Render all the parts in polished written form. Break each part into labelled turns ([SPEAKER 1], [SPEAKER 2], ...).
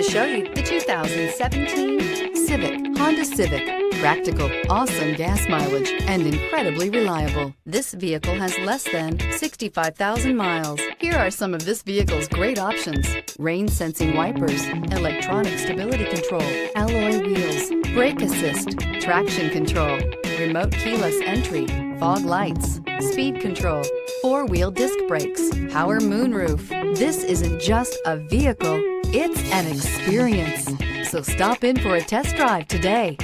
[SPEAKER 1] show you the 2017 Civic, Honda Civic. Practical, awesome gas mileage, and incredibly reliable. This vehicle has less than 65,000 miles. Here are some of this vehicle's great options: rain sensing wipers, electronic stability control, alloy wheels, brake assist, traction control, remote keyless entry, fog lights, speed control, four-wheel disc brakes, power moonroof. This isn't just a vehicle, it's an experience. So stop in for a test drive today.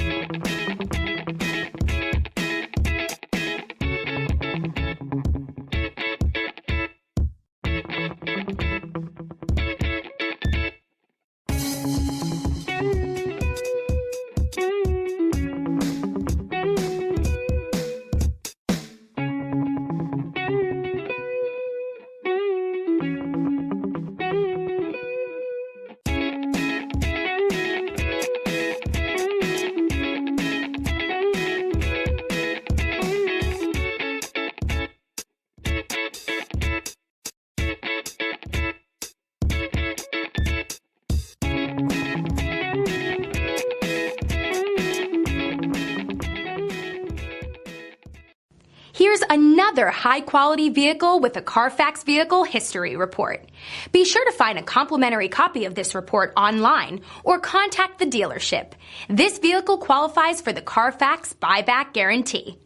[SPEAKER 2] Here's another high-quality vehicle with a Carfax Vehicle History Report. Be sure to find a complimentary copy of this report online or contact the dealership. This vehicle qualifies for the Carfax Buyback Guarantee.